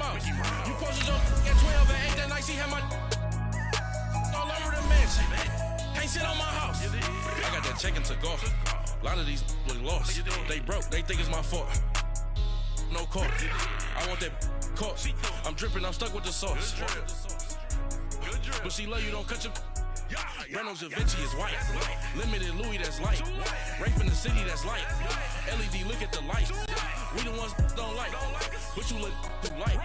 Mouse. You posted your at 12 and 8 that night, she had my all over the mansion. Can't sit on my house. I got that check into golf. A lot of these look lost. They broke, they think it's my fault. No court. I want that court. I'm dripping, I'm stuck with the sauce. But she love you, don't cut your. Reynolds Da Vinci is white. Limited Louis, that's light. Rape in the city, that's light. LED, look at the light. We the ones don't like. But you look through light.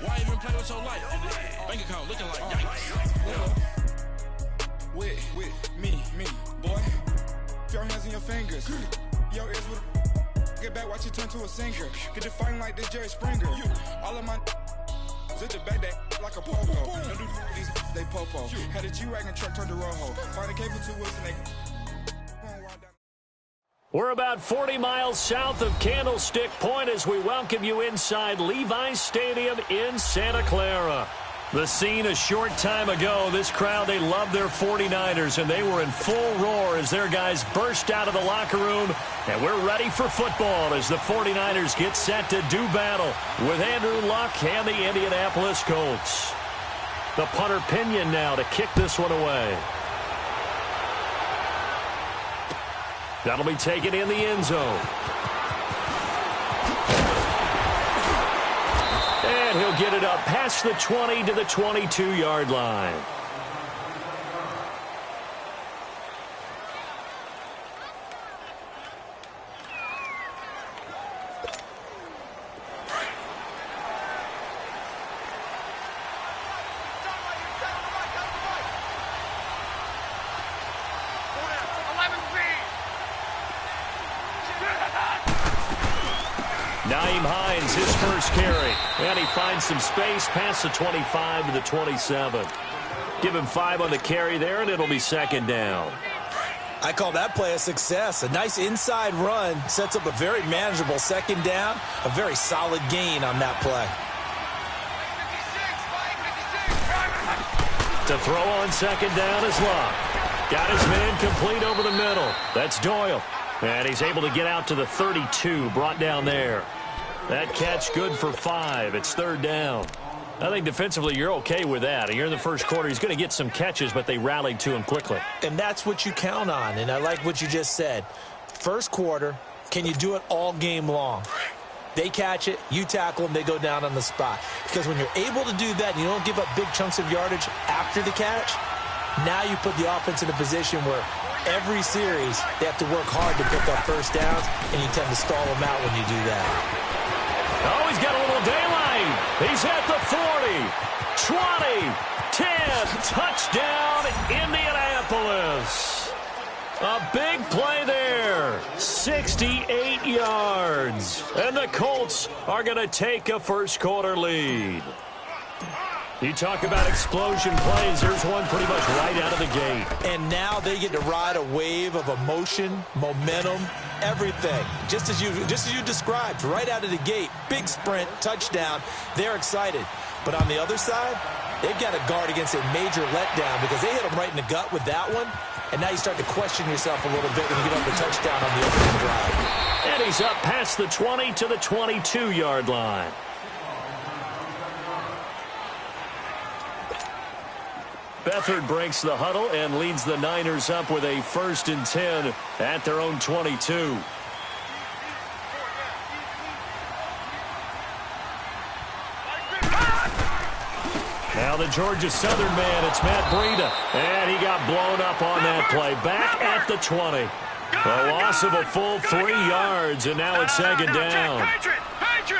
Why even play with your life? Bank account looking like yikes. With me, boy. Put your hands in your fingers. Your ears with get back, watch you turn to a singer. Get the fighting like this Jerry Springer. All of my sit the back that like a pogo. Don't do these they popo. Had a G-Wagon truck turned to Rojo. Find a cable 2 wheels and they. We're about 40 miles south of Candlestick Point as we welcome you inside Levi's Stadium in Santa Clara. The scene a short time ago, this crowd, they love their 49ers, and they were in full roar as their guys burst out of the locker room. And we're ready for football as the 49ers get set to do battle with Andrew Luck and the Indianapolis Colts. The punter Pinion now to kick this one away. That'll be taken in the end zone. And he'll get it up past the 20 to the 22-yard line. His first carry, and he finds some space past the 25 to the 27. Give him 5 on the carry there, and it'll be second down. I call that play a success. A nice inside run sets up a very manageable second down, a very solid gain on that play. To throw on second down is Luck. Got his man complete over the middle. That's Doyle. And he's able to get out to the 32, brought down there. That catch good for 5. It's third down. I think defensively you're okay with that. Here in the first quarter, he's going to get some catches, but they rallied to him quickly. And that's what you count on, and I like what you just said. First quarter, can you do it all game long? They catch it, you tackle them, they go down on the spot. Because when you're able to do that and you don't give up big chunks of yardage after the catch, now you put the offense in a position where every series they have to work hard to pick up first downs, and you tend to stall them out when you do that. Oh, he's got a little daylight. He's at the 40, 20, 10. Touchdown, Indianapolis. A big play there. 68 yards. And the Colts are going to take a first quarter lead. You talk about explosion plays. There's one pretty much right out of the gate. And now they get to ride a wave of emotion, momentum, everything. Just as you described, right out of the gate. Big sprint, touchdown. They're excited. But on the other side, they've got to guard against a major letdown because they hit them right in the gut with that one. And now you start to question yourself a little bit when you get up the touchdown on the opening drive. And he's up past the 20 to the 22-yard line. Beathard breaks the huddle and leads the Niners up with a 1st and 10 at their own 22. Now the Georgia Southern man, it's Matt Breida. And he got blown up on that play. Back at the 20. A loss of a full 3 yards, and now it's second down.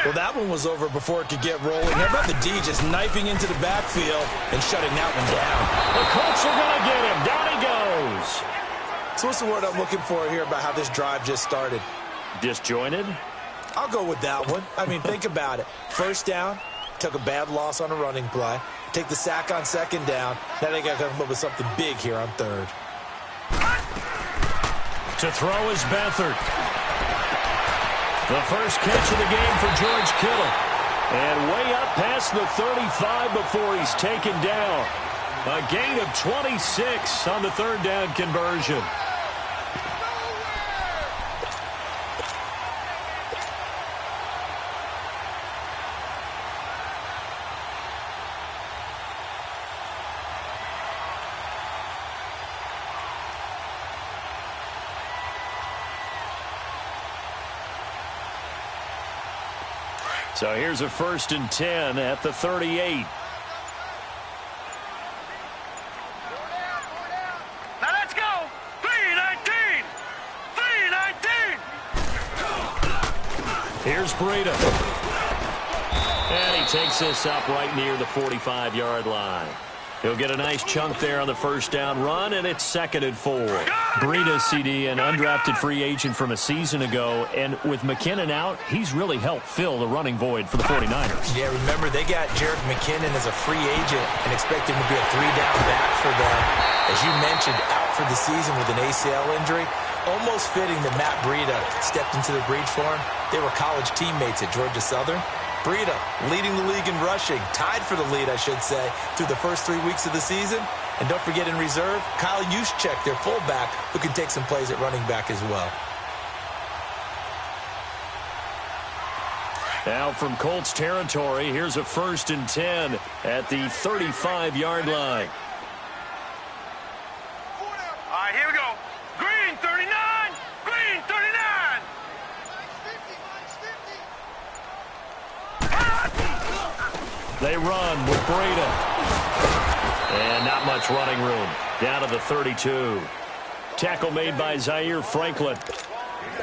Well, that one was over before it could get rolling. How about the D just knifing into the backfield and shutting that one down? The Colts are going to get him. Down he goes. So what's the word I'm looking for here about how this drive just started? Disjointed? I'll go with that one. I mean, think about it. First down, took a bad loss on a running play. Take the sack on second down. Now they got to come up with something big here on third. To throw is Beathard. The first catch of the game for George Kittle. And way up past the 35 before he's taken down. A gain of 26 on the third down conversion. So here's a 1st and 10 at the 38. Now let's go. 3-19. 3-19. Here's Breida. And he takes this up right near the 45-yard line. He'll get a nice chunk there on the first down run, and it's 2nd and 4. Breida, CD, an undrafted free agent from a season ago, and with McKinnon out, he's really helped fill the running void for the 49ers. Yeah, remember, they got Jerick McKinnon as a free agent and expect him to be a 3-down back for them. As you mentioned, out for the season with an ACL injury. Almost fitting that Matt Breida stepped into the breach for him. They were college teammates at Georgia Southern. Breida leading the league in rushing, tied for the lead, I should say, through the first 3 weeks of the season. And don't forget in reserve, Kyle Juszczyk, their fullback, who can take some plays at running back as well. Now from Colts territory, here's a 1st and 10 at the 35-yard line. All right, here we go. Green 39. Green 39. They run with Breida. And not much running room. Down to the 32. Tackle made by Zaire Franklin.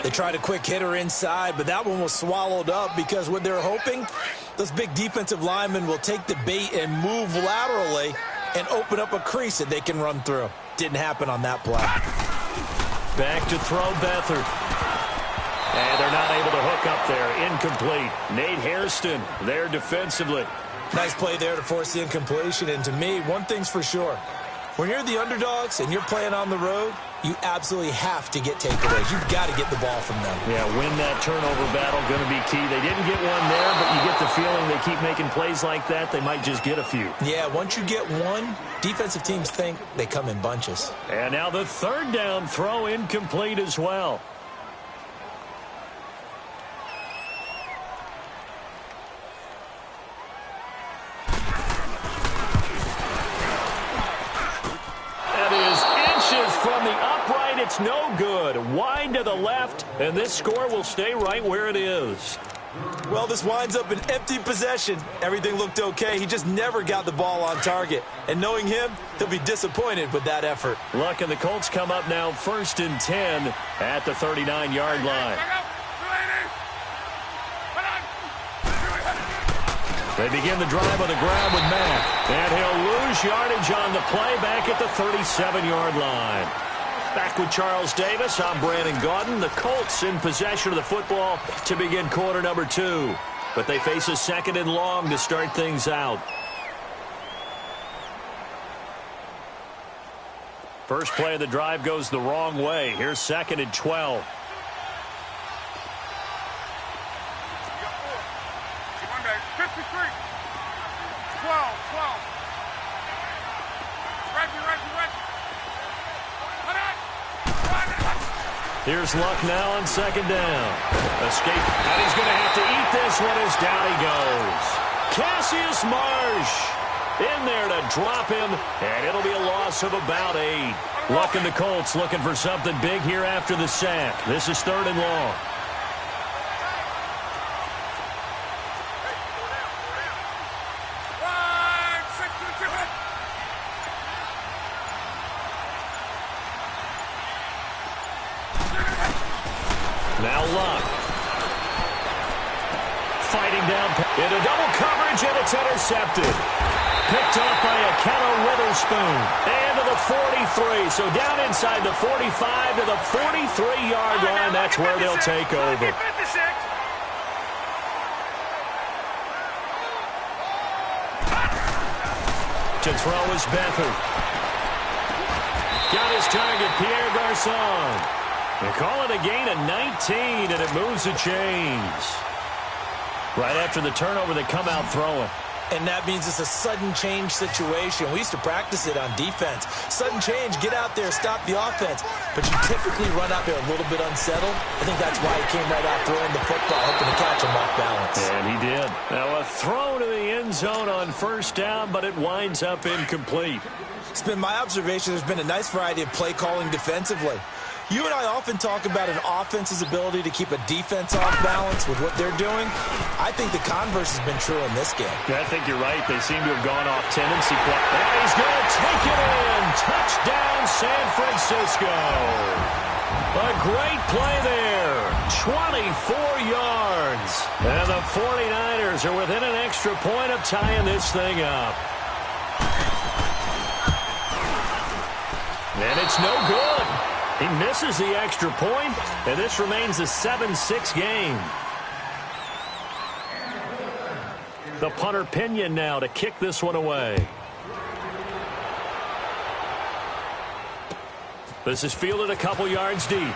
They tried a quick hitter inside, but that one was swallowed up because what they're hoping, those big defensive linemen will take the bait and move laterally and open up a crease that they can run through. Didn't happen on that play. Back to throw Beathard. And they're not able to hook up there. Incomplete. Nate Hairston there defensively. Nice play there to force the incompletion. And to me, one thing's for sure. When you're the underdogs and you're playing on the road, you absolutely have to get takeaways. You've got to get the ball from them. Yeah, win that turnover battle, going to be key. They didn't get one there, but you get the feeling they keep making plays like that, they might just get a few. Yeah, once you get one, defensive teams think they come in bunches. And now the 3rd down throw incomplete as well. From the upright, it's no good. Wide to the left, and this score will stay right where it is. Well, this winds up an empty possession. Everything looked okay. He just never got the ball on target. And knowing him, he'll be disappointed with that effort. Luck and the Colts come up now 1st and 10 at the 39-yard line. They begin the drive on the ground with Mack. And he'll lose yardage on the play back at the 37-yard line. Back with Charles Davis, I'm Brandon Gaudin. The Colts in possession of the football to begin quarter number 2. But they face a 2nd and long to start things out. First play of the drive goes the wrong way. Here's 2nd and 12. Here's Luck now on 2nd down. Escape, and he's going to have to eat this one as down he goes. Cassius Marsh in there to drop him, and it'll be a loss of about 8. Luck and the Colts looking for something big here after the sack. This is 3rd and long. Now Luck. Fighting down into double coverage, and it's intercepted. Picked up by Akenna Witherspoon. And to the 43. So down inside the 45 to the 43-yard line. That's where they'll take over. To throw is Beathard. Got his target, Pierre Garçon. They call it a gain of 19, and it moves the chains. Right after the turnover, they come out throwing. And that means it's a sudden change situation. We used to practice it on defense. Sudden change, get out there, stop the offense. But you typically run out there a little bit unsettled. I think that's why he came right out throwing the football, hoping to catch him off balance. And he did. Now a throw to the end zone on 1st down, but it winds up incomplete. It's been my observation there's been a nice variety of play calling defensively. You and I often talk about an offense's ability to keep a defense off balance with what they're doing. I think the converse has been true in this game. Yeah, I think you're right. They seem to have gone off tendency. And he's going to take it in. Touchdown, San Francisco. A great play there. 24 yards. And the 49ers are within an extra point of tying this thing up. And it's no good. He misses the extra point, and this remains a 7-6 game. The punter Pinion now to kick this one away. This is fielded a couple yards deep.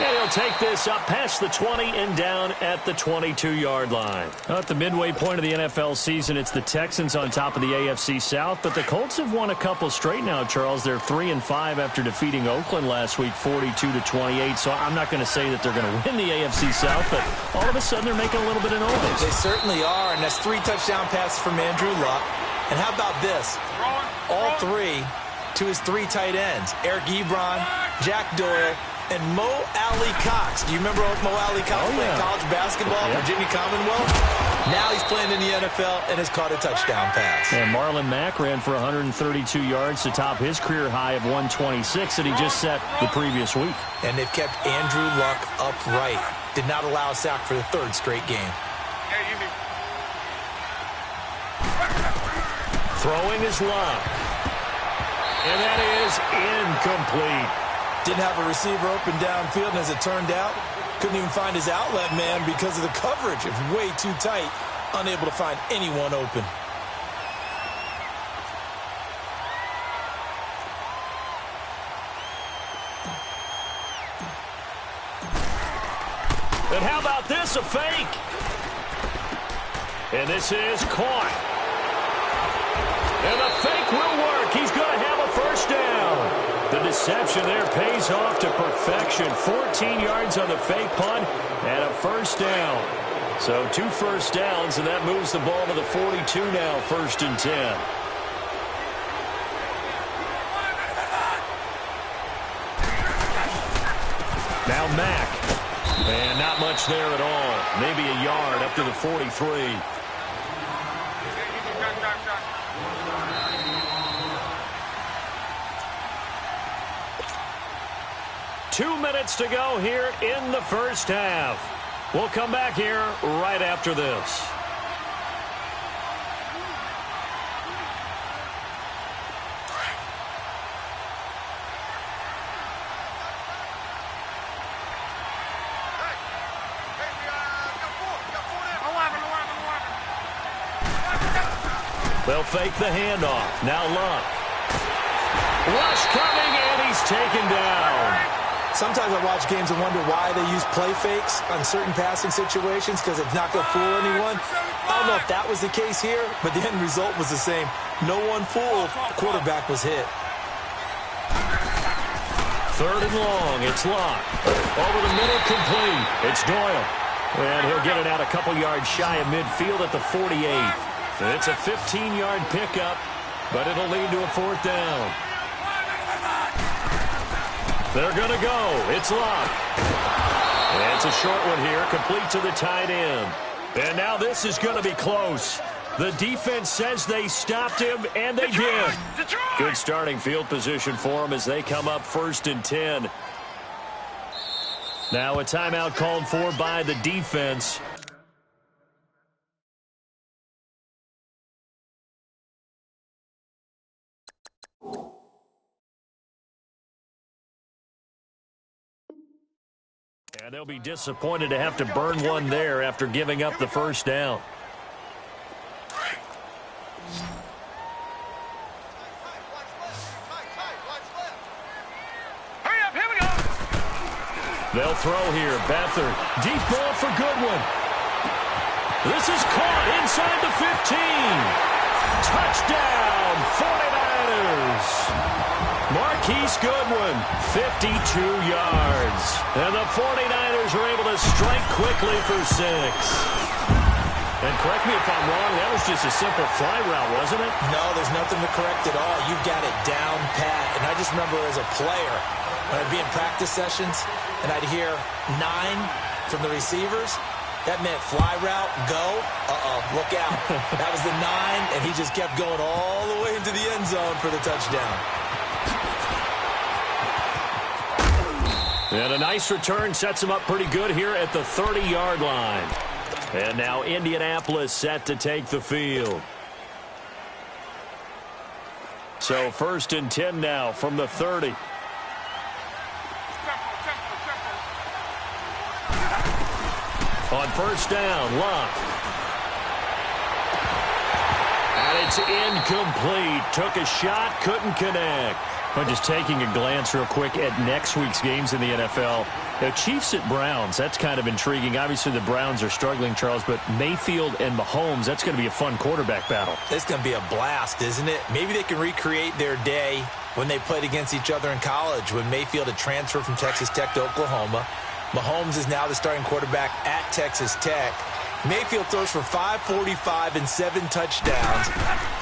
And he'll take this up past the 20 and down at the 22-yard line. At the midway point of the NFL season, it's the Texans on top of the AFC South, but the Colts have won a couple straight now, Charles. They're 3-5 after defeating Oakland last week, 42-28. So I'm not going to say that they're going to win the AFC South, but all of a sudden they're making a little bit of noise. They certainly are, and that's 3 touchdown passes from Andrew Luck. And how about this? All 3 to his 3 tight ends, Eric Ebron, Jack Doyle, and Mo Alley Cox. Do you remember Mo Alley Cox playing college basketball, Virginia Commonwealth? Now he's playing in the NFL and has caught a touchdown pass. And Marlon Mack ran for 132 yards to top his career high of 126 that he just set the previous week. And they've kept Andrew Luck upright. Did not allow a sack for the 3rd straight game. Throwing is Luck. And that is incomplete. Didn't have a receiver open downfield, and as it turned out, couldn't even find his outlet man because of the coverage. It was way too tight, unable to find anyone open. And how about this, a fake? And this is caught. And the fake will work. He's going to have a first down. The deception there pays off to perfection. 14 yards on the fake punt and a first down. So 2 first downs, and that moves the ball to the 42 now, 1st and 10. Now Mack. And not much there at all. Maybe a yard up to the 43. 2 minutes to go here in the first half. We'll come back here right after this. They'll fake the handoff. Now Luck. Rush coming, and he's taken down. Sometimes I watch games and wonder why they use play fakes on certain passing situations, because it's not going to fool anyone. I don't know if that was the case here, but the end result was the same. No one fooled. The quarterback was hit. 3rd and long. It's Luck. Over the middle, complete. It's Doyle. And he'll get it out a couple yards shy of midfield at the 48. It's a 15-yard pickup, but it'll lead to a 4th down. They're going to go. It's Luck. And it's a short one here, complete to the tight end. And now this is going to be close. The defense says they stopped him, and they did. Good starting field position for them as they come up 1st and 10. Now a timeout called for by the defense. And they'll be disappointed to have to burn one there after giving up the first down. Hurry up, here we go. They'll throw here. Beathard. Deep ball for Goodwin. This is caught inside the 15. Touchdown, 49ers. Marquise Goodwin, 52 yards. And the 49ers are able to strike quickly for 6. And correct me if I'm wrong, that was just a simple fly route, wasn't it? No, there's nothing to correct at all. You've got it down pat. And I just remember as a player, when I'd be in practice sessions, and I'd hear 9 from the receivers, that meant fly route, go, look out. That was the 9, and he just kept going all the way into the end zone for the touchdown. And a nice return sets him up pretty good here at the 30-yard line. And now Indianapolis set to take the field. So 1st and 10 now from the 30. On 1st down, Locke. And it's incomplete. Took a shot, couldn't connect. But just taking a glance real quick at next week's games in the NFL. The Chiefs at Browns, that's kind of intriguing. Obviously, the Browns are struggling, Charles, but Mayfield and Mahomes, that's going to be a fun quarterback battle. It's going to be a blast, isn't it? Maybe they can recreate their day when they played against each other in college, when Mayfield had transferred from Texas Tech to Oklahoma. Mahomes is now the starting quarterback at Texas Tech. Mayfield throws for 545 and 7 touchdowns,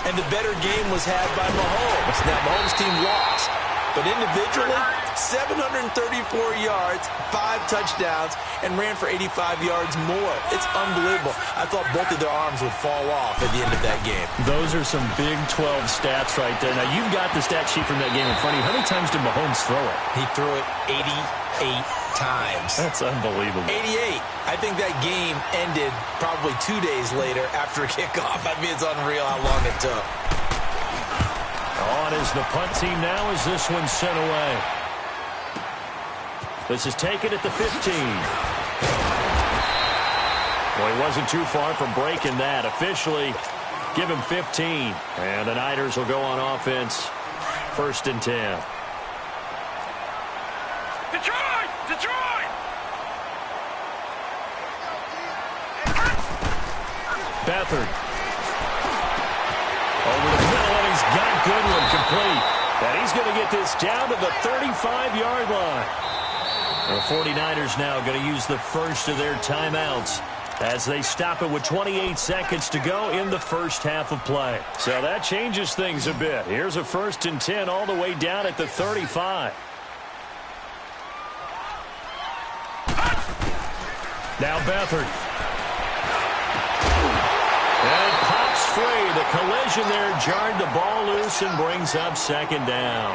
and the better game was had by Mahomes. Now, Mahomes' team lost, but individually, 734 yards, 5 touchdowns, and ran for 85 yards more. It's unbelievable. I thought both of their arms would fall off at the end of that game. Those are some Big 12 stats right there. Now, you've got the stat sheet from that game in front of you. How many times did Mahomes throw it? He threw it 88 times. That's unbelievable. 88. I think that game ended probably 2 days later after a kickoff. I mean, it's unreal how long it took. On is the punt team now as this one's sent away. This is taken at the 15. Well, he wasn't too far from breaking that. Officially, give him 15. And the Niners will go on offense. 1st and 10. Detroit! Detroit! Beathard. Over the middle, and he's got Goodwin complete. And he's going to get this down to the 35-yard line. The 49ers now going to use the first of their timeouts as they stop it with 28 seconds to go in the first half of play. So that changes things a bit. Here's a 1st and 10 all the way down at the 35. Now Beathard. And it pops free. The collision there jarred the ball loose and brings up 2nd down.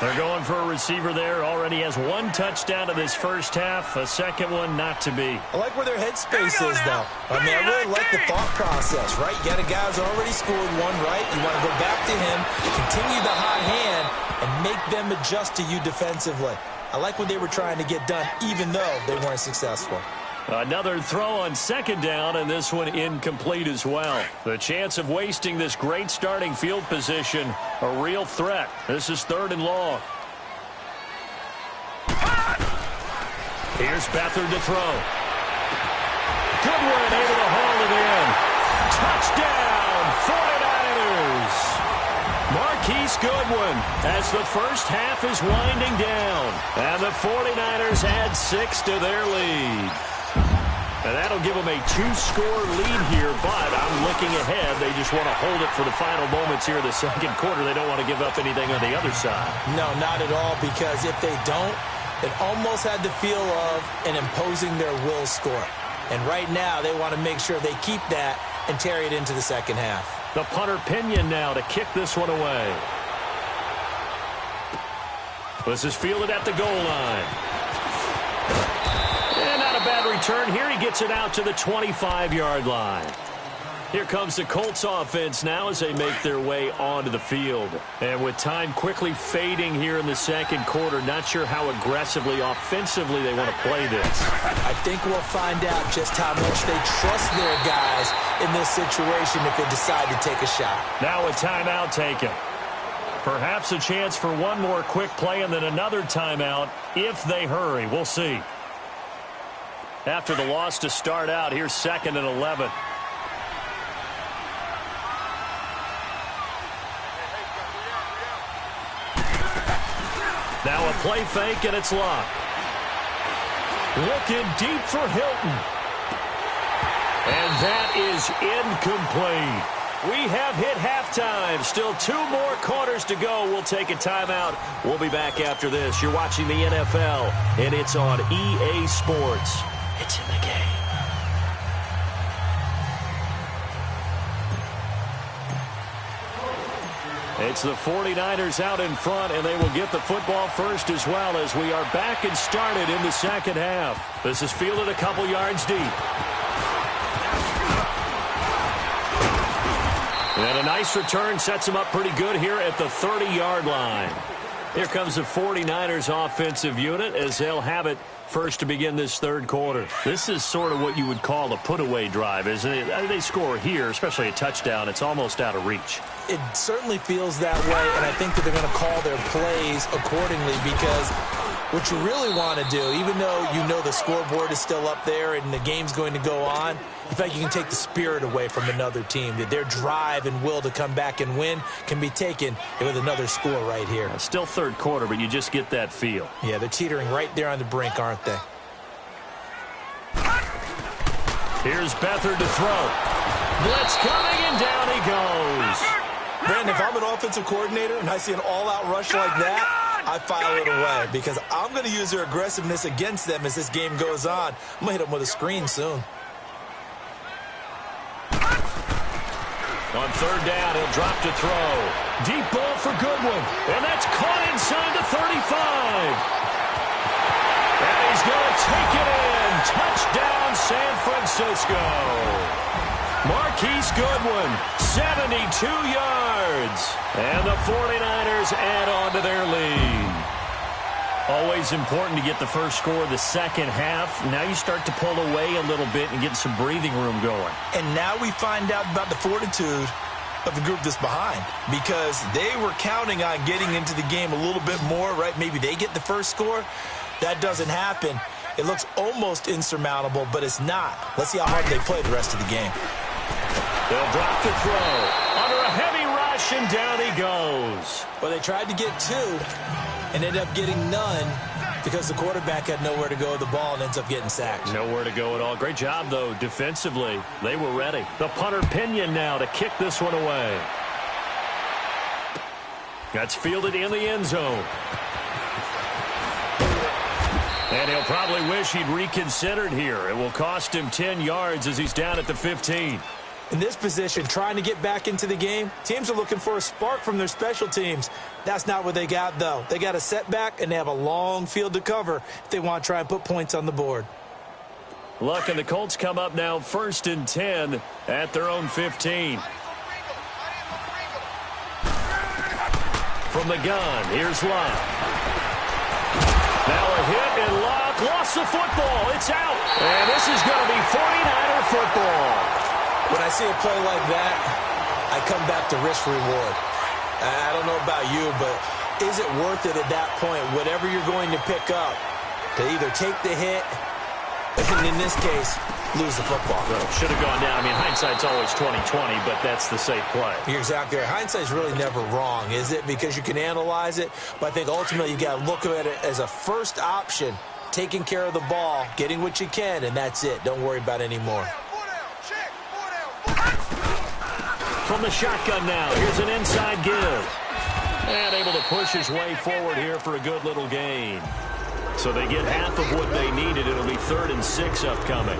They're going for a receiver there. Already has 1 touchdown in this first half. A second one not to be. I like where their headspace is, though. I mean, I really like the thought process, right? You got a guy who's already scored 1, right? You want to go back to him, continue the hot hand, and make them adjust to you defensively. I like what they were trying to get done, even though they weren't successful. Another throw on 2nd down, and this one incomplete as well. The chance of wasting this great starting field position, a real threat. This is 3rd and long. Here's Beathard to throw. Goodwin able to haul it in. Touchdown, 49ers. Marquise Goodwin as the first half is winding down. And the 49ers add 6 to their lead. And that'll give them a 2-score lead here, but I'm looking ahead. They just want to hold it for the final moments here in the second quarter. They don't want to give up anything on the other side. No, not at all, because if they don't, it almost had the feel of an imposing their will score. And right now, they want to make sure they keep that and carry it into the second half. The punter Pinion now to kick this one away. This is fielded at the goal line. And not a bad return here. He gets it out to the 25-yard line. Here comes the Colts offense now as they make their way onto the field. And with time quickly fading here in the second quarter, not sure how aggressively, offensively they want to play this. I think we'll find out just how much they trust their guys in this situation if they decide to take a shot. Now a timeout taken. Perhaps a chance for one more quick play and then another timeout if they hurry. We'll see. After the loss to start out, here's 2nd and 11. Now a play fake, and it's Locke. Looking deep for Hilton. And that is incomplete. We have hit halftime. Still 2 more quarters to go. We'll take a timeout. We'll be back after this. You're watching the NFL, and it's on EA Sports. It's in the game. It's the 49ers out in front, and they will get the football first as well as we are back and started in the second half. This is fielded a couple yards deep. And a nice return sets him up pretty good here at the 30-yard line. Here comes the 49ers offensive unit as they'll have it first to begin this third quarter. This is sort of what you would call a put-away drive, isn't it? They score here, especially a touchdown. It's almost out of reach. It certainly feels that way, and I think that they're going to call their plays accordingly because what you really want to do, even though you know the scoreboard is still up there and the game's going to go on, in fact, you can take the spirit away from another team. That their drive and will to come back and win can be taken with another score right here. Still third quarter, but you just get that feel. Yeah, they're teetering right there on the brink, aren't they? Here's Beathard to throw. Blitz coming, and down he goes. Brandon, if I'm an offensive coordinator and I see an all-out rush like that, I file it away because I'm going to use their aggressiveness against them as this game goes on. I'm going to hit them with a screen soon. On third down, he'll drop to throw. Deep ball for Goodwin. And that's caught inside the 35. And he's going to take it in. Touchdown, San Francisco. Marquise Goodwin, 72 yards. And the 49ers add on to their lead. Always important to get the first score of the second half. Now you start to pull away a little bit and get some breathing room going. And now we find out about the fortitude of the group that's behind because they were counting on getting into the game a little bit more, right? Maybe they get the first score. That doesn't happen. It looks almost insurmountable, but it's not. Let's see how hard they play the rest of the game. They'll drop the throw. Under a heavy rush, and down he goes. Well, they tried to get 2 and ended up getting none because the quarterback had nowhere to go with the ball and ends up getting sacked. Nowhere to go at all. Great job, though, defensively. They were ready. The punter Pinion now to kick this one away. That's fielded in the end zone. And he'll probably wish he'd reconsidered here. It will cost him 10 yards as he's down at the 15. In this position, trying to get back into the game, teams are looking for a spark from their special teams. That's not what they got, though. They got a setback, and they have a long field to cover if they want to try and put points on the board. Luck and the Colts come up now 1st and 10 at their own 15. From the gun, here's Luck. Now a hit, and Luck lost the football. It's out. And this is going to be 49er football. When I see a play like that, I come back to risk reward. I don't know about you, but is it worth it at that point, whatever you're going to pick up, to either take the hit, and in this case, lose the football? Well, should have gone down. I mean, hindsight's always 20/20, but that's the safe play. You're exactly right. Hindsight's really never wrong, is it? Because you can analyze it, but I think ultimately you got to look at it as a first option, taking care of the ball, getting what you can, and that's it. Don't worry about any more. From the shotgun now, here's an inside give. And able to push his way forward here for a good little gain. So they get half of what they needed. It'll be 3rd and 6 upcoming.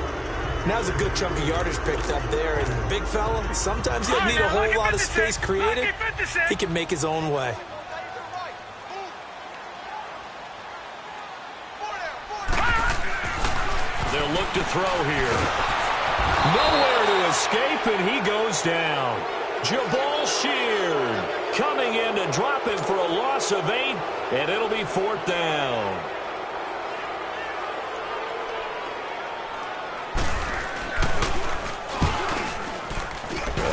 Now's a good chunk of yardage picked up there. And big fella, sometimes he doesn't need a whole lot of space created. He can make his own way. They'll look to throw here. Nowhere to escape, and he goes down. Jabal Sheard coming in to drop him for a loss of 8, and it'll be 4th down.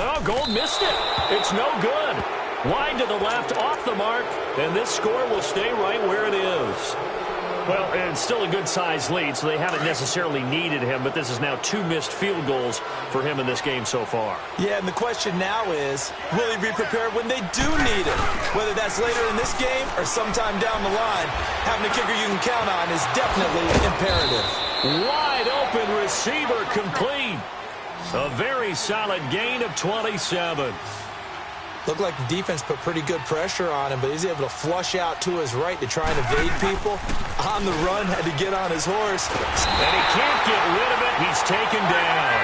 Oh, Gold missed it. It's no good. Wide to the left, off the mark, and this score will stay right where it is. Well, it's still a good-sized lead, so they haven't necessarily needed him, but this is now 2 missed field goals for him in this game so far. Yeah, and the question now is, will he be prepared when they do need him? Whether that's later in this game or sometime down the line, having a kicker you can count on is definitely imperative. Wide open receiver complete. A very solid gain of 27. Looked like the defense put pretty good pressure on him, but he's able to flush out to his right to try and evade people. On the run, had to get on his horse. And he can't get rid of it. He's taken down.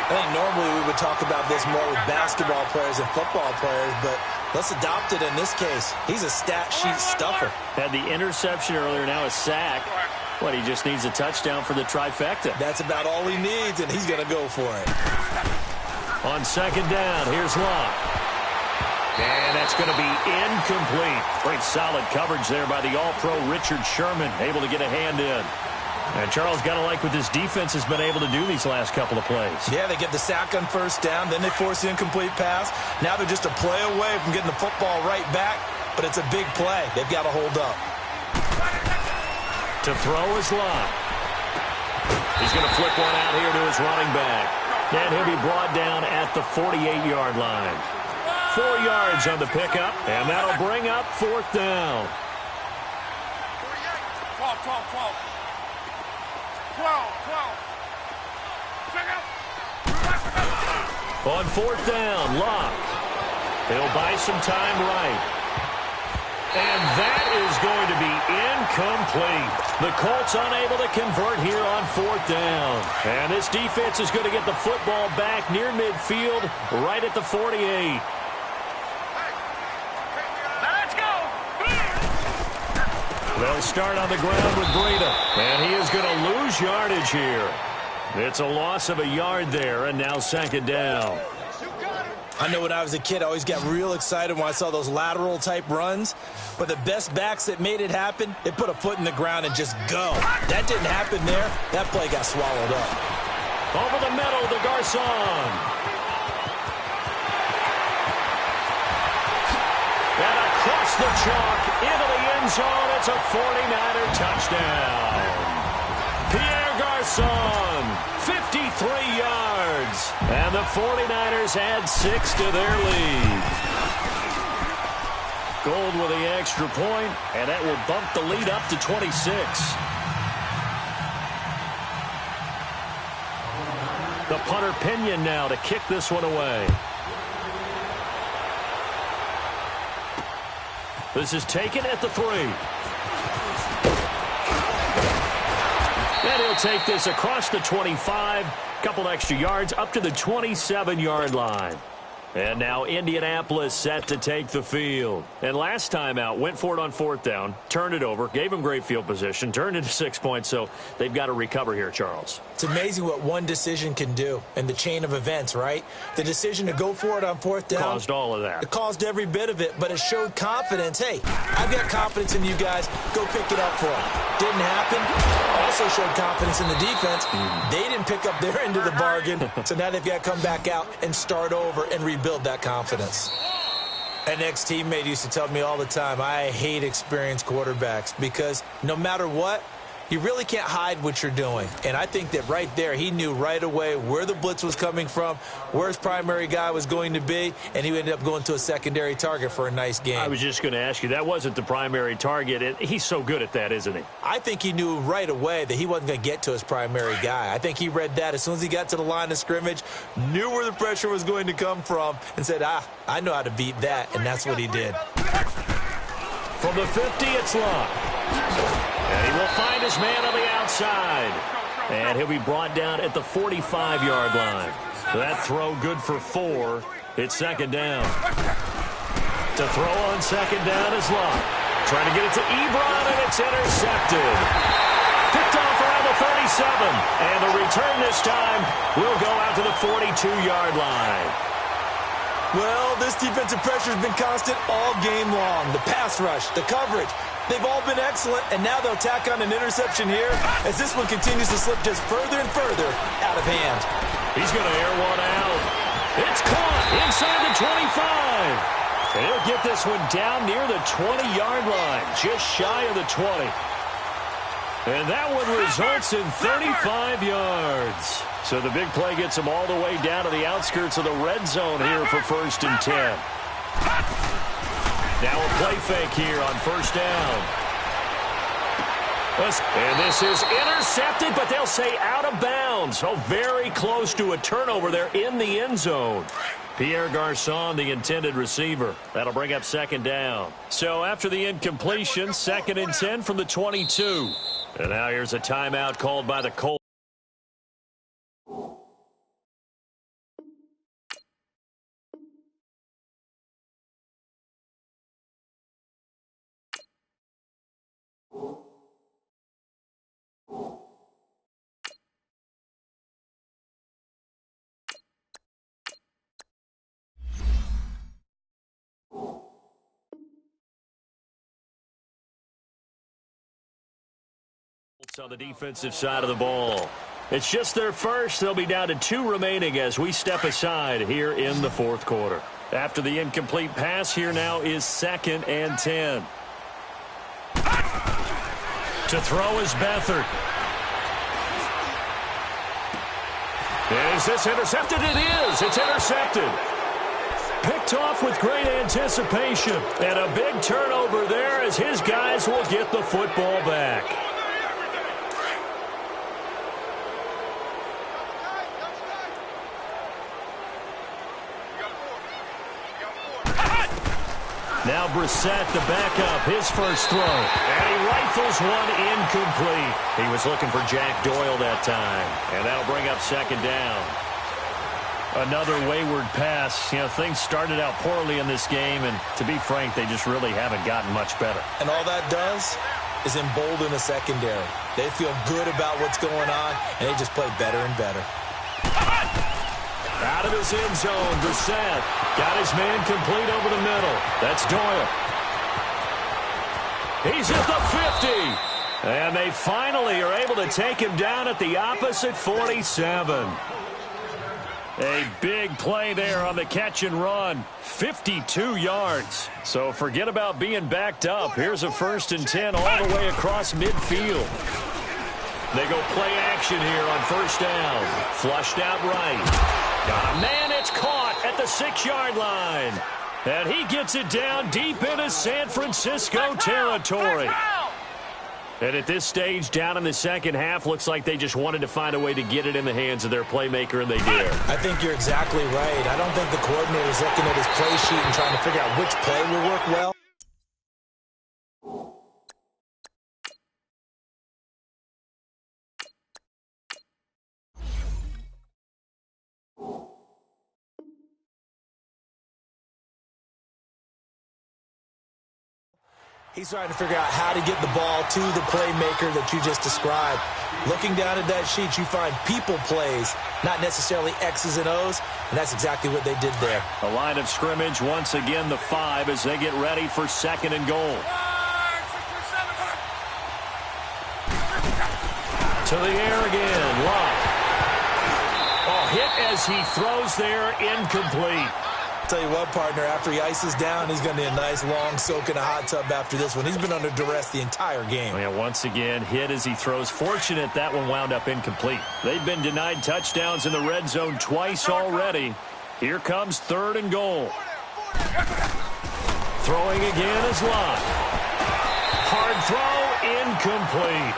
I think normally we would talk about this more with basketball players and football players, but let's adopt it in this case. He's a stat sheet stuffer. Had the interception earlier, now a sack. What, he just needs a touchdown for the trifecta. That's about all he needs, and he's going to go for it. On second down, here's Locke. And that's going to be incomplete. Great solid coverage there by the All-Pro Richard Sherman, able to get a hand in. And Charles got to like what this defense has been able to do these last couple of plays. Yeah, they get the sack on first down, then they force the incomplete pass. Now they're just a play away from getting the football right back, but it's a big play. They've got to hold up. To throw is Locke. He's going to flip one out here to his running back. And he'll be brought down at the 48-yard line. 4 yards on the pickup, and that'll bring up fourth down. 12. Check out. On fourth down, Locke. He'll buy some time right. And that is going to be incomplete. The Colts unable to convert here on fourth down. And this defense is going to get the football back near midfield, right at the 48. They'll start on the ground with Breida, and he is going to lose yardage here. It's a loss of a yard there, and now second down. I know when I was a kid, I always got real excited when I saw those lateral-type runs. But the best backs that made it happen, they put a foot in the ground and just go. That didn't happen there. That play got swallowed up. Over the middle to Garcon. And across the chalk into the end zone. It's a 49er touchdown. Pierre Garcon, 53 yards. And the 49ers add 6 to their lead. Gold with the extra point, and that will bump the lead up to 26. The punter Pinion now to kick this one away. This is taken at the 3. And he'll take this across the 25. Couple extra yards up to the 27-yard line. And now Indianapolis set to take the field. And last time out, went for it on fourth down, turned it over, gave them great field position, turned it to 6 points, so they've got to recover here, Charles. It's amazing what one decision can do in the chain of events, right? The decision to go for it on fourth down. Caused all of that. It caused every bit of it, but it showed confidence. Hey, I've got confidence in you guys. Go pick it up for them. Didn't happen. Also showed confidence in the defense. They didn't pick up their end of the bargain, so now they've got to come back out and start over and rebuild that confidence. An ex-teammate used to tell me all the time, I hate experienced quarterbacks because no matter what, you really can't hide what you're doing. And I think that right there, he knew right away where the blitz was coming from, where his primary guy was going to be, and he ended up going to a secondary target for a nice game. I was just going to ask you, that wasn't the primary target, and he's so good at that, isn't he? I think he knew right away that he wasn't going to get to his primary guy. I think he read that as soon as he got to the line of scrimmage, knew where the pressure was going to come from, and said, I know how to beat that, and that's what he did. From the 50, it's Locke. And he will find his man on the outside. And he'll be brought down at the 45-yard line. That throw good for 4. It's second down. To throw on second down is Locke. Trying to get it to Ebron, and it's intercepted. Picked off around the 37. And the return this time will go out to the 42-yard line. Well, this defensive pressure has been constant all game long. The pass rush, the coverage, they've all been excellent, and now they'll tack on an interception here as this one continues to slip just further and further out of hand. He's going to air one out. It's caught inside the 25. And he'll get this one down near the 20-yard line, just shy of the 20. And that one results in 35 yards. So the big play gets him all the way down to the outskirts of the red zone here for 1st and 10. Now a play fake here on first down. And this is intercepted, but they'll say out of bounds. So very close to a turnover there in the end zone. Pierre Garçon, the intended receiver. That'll bring up second down. So after the incompletion, 2nd and 10 from the 22. And now here's a timeout called by the Colts. On the defensive side of the ball. It's just their first. They'll be down to 2 remaining as we step aside here in the 4th quarter. After the incomplete pass, here now is 2nd and 10. To throw is Beathard. Is this intercepted? It is. It's intercepted. Picked off with great anticipation. And a big turnover there as his guys will get the football back. Now Brissett, the backup, his first throw. And he rifles one incomplete. He was looking for Jack Doyle that time. And that'll bring up second down. Another wayward pass. You know, things started out poorly in this game, and to be frank, they just really haven't gotten much better. And all that does is embolden the secondary. They feel good about what's going on, and they just play better and better. Out of his end zone, Brissett got his man complete over the middle. That's Doyle. He's at the 50. And they finally are able to take him down at the opposite 47. A big play there on the catch and run. 52 yards. So forget about being backed up. Here's a 1st and 10 all the way across midfield. They go play action here on 1st down. Flushed out right. Got a man, it's caught at the 6-yard line. And he gets it down deep into San Francisco territory. And at this stage, down in the second half, looks like they just wanted to find a way to get it in the hands of their playmaker, and they did. I think you're exactly right. I don't think the coordinator's looking at his play sheet and trying to figure out which play will work well. He's trying to figure out how to get the ball to the playmaker that you just described. Looking down at that sheet, you find people plays, not necessarily X's and O's, and that's exactly what they did there. The line of scrimmage, once again, the 5 as they get ready for 2nd and goal. To the air again, Locke. Oh, hit as he throws there, incomplete. Tell you what, partner, after he ices down, he's going to need a nice long soak in a hot tub after this one. He's been under duress the entire game. Yeah, once again, hit as he throws. Fortunate that one wound up incomplete. They've been denied touchdowns in the red zone twice already. Here comes 3rd and goal. Throwing again is Locke. Hard throw, incomplete.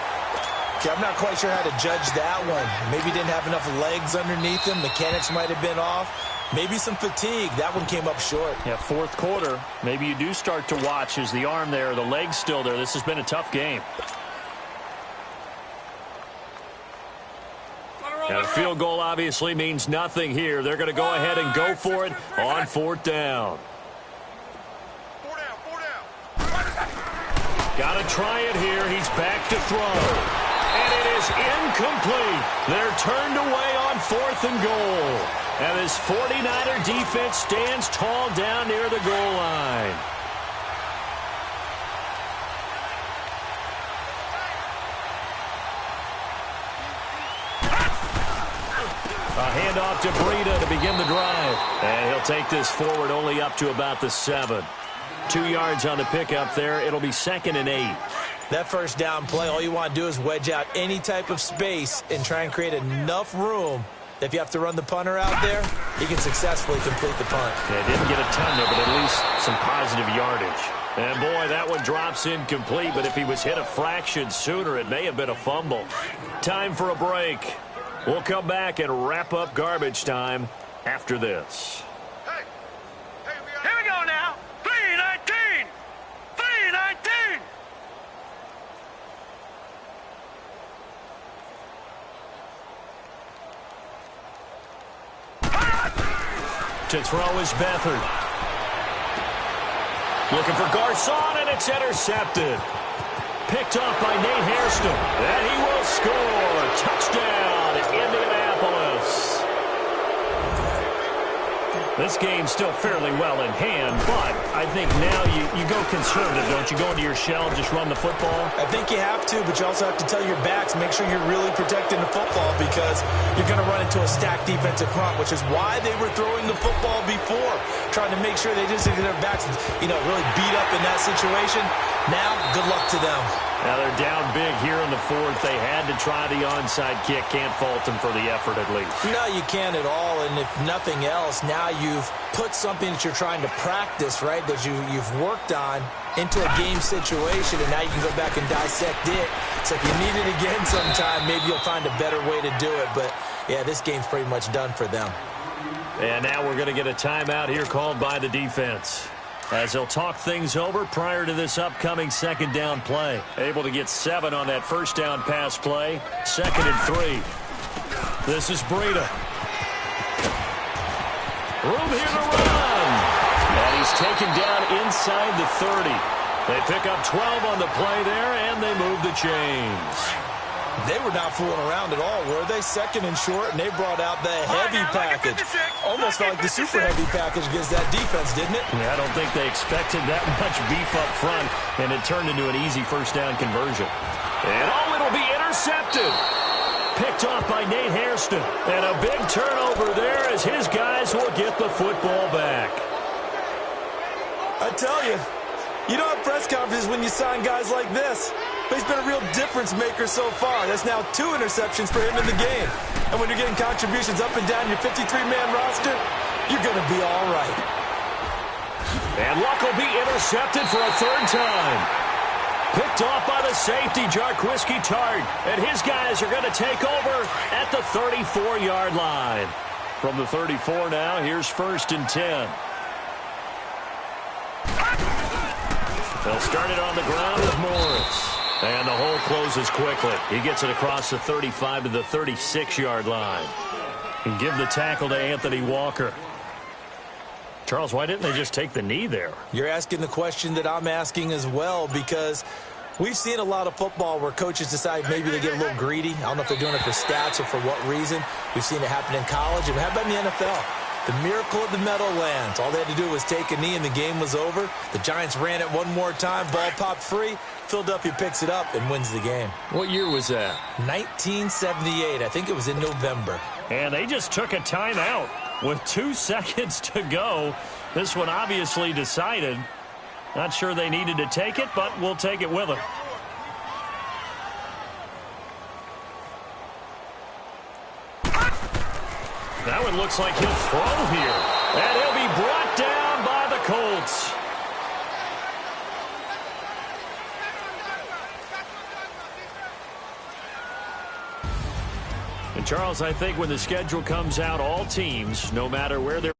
Okay, I'm not quite sure how to judge that one. Maybe didn't have enough legs underneath him. Mechanics might have been off. Maybe some fatigue. That one came up short. Yeah, 4th quarter. Maybe you do start to watch as the arm there, the leg's still there. This has been a tough game. And a field goal obviously means nothing here. They're going to go ahead and go for it on 4th down. Got to try it here. He's back to throw. And it is incomplete. They're turned away on 4th and goal. And this 49er defense stands tall down near the goal line. A handoff to Breida to begin the drive. And he'll take this forward only up to about the 7. 2 yards on the pickup there. It'll be 2nd and 8. That 1st down play, all you want to do is wedge out any type of space and try and create enough room. If you have to run the punter out there, he can successfully complete the punt. Yeah, didn't get a ton there, but at least some positive yardage. And, boy, that one drops incomplete, but if he was hit a fraction sooner, it may have been a fumble. Time for a break. We'll come back and wrap up garbage time after this. Here we go now. 3:19. 3:19. To throw is Beathard. Looking for Garcon, and it's intercepted. Picked off by Nate Hairston. And he will score. Touchdown, Indianapolis. This game's still fairly well in hand, but I think now you go conservative, don't you? Go into your shell, just run the football? I think you have to, but you also have to tell your backs, make sure you're really protecting the football because you're going to run into a stacked defensive front, which is why they were throwing the football before, trying to make sure they didn't get their backs, really beat up in that situation. Now, good luck to them. Now they're down big here in the fourth. They had to try the onside kick. Can't fault them for the effort at least. No, you can't at all. And if nothing else, now you've put something that you're trying to practice, right, that you've worked on into a game situation, and now you can go back and dissect it. So if you need it again sometime, maybe you'll find a better way to do it. But, yeah, this game's pretty much done for them. And now we're going to get a timeout here called by the defense, as they'll talk things over prior to this upcoming second down play. Able to get 7 on that first down pass play. 2nd and 3. This is Breida. Room here to run. And he's taken down inside the 30. They pick up 12 on the play there, and they move the chains. They were not fooling around at all, were they? 2nd and short, and they brought out the heavy package. Almost felt like the super heavy package against that defense, didn't it? Yeah, I don't think they expected that much beef up front, and it turned into an easy first down conversion. And it'll be intercepted. Picked off by Nate Hairston. And a big turnover there as his guys will get the football back. I tell you, you don't have press conferences when you sign guys like this. But he's been a real difference maker so far. That's now 2 interceptions for him in the game. And when you're getting contributions up and down your 53-man roster, you're going to be all right. And Luck will be intercepted for a 3rd time. Picked off by the safety, Jarquiski Tart. And his guys are going to take over at the 34-yard line. From the 34 now, here's 1st and 10. They'll start it on the ground with Morris. And the hole closes quickly. He gets it across the 35 to the 36-yard line. And give the tackle to Anthony Walker. Charles, why didn't they just take the knee there? You're asking the question that I'm asking as well, because we've seen a lot of football where coaches decide maybe they get a little greedy. I don't know if they're doing it for stats or for what reason. We've seen it happen in college. And how about in the NFL? The miracle of the Meadowlands. All they had to do was take a knee and the game was over. The Giants ran it one more time. Ball popped free. Philadelphia picks it up and wins the game. What year was that? 1978. I think it was in November. And they just took a timeout with 2 seconds to go. This one obviously decided. Not sure they needed to take it, but we'll take it with them. That one looks like he'll throw here. And he'll be brought down by the Colts. And Charles, I think when the schedule comes out, all teams, no matter where they're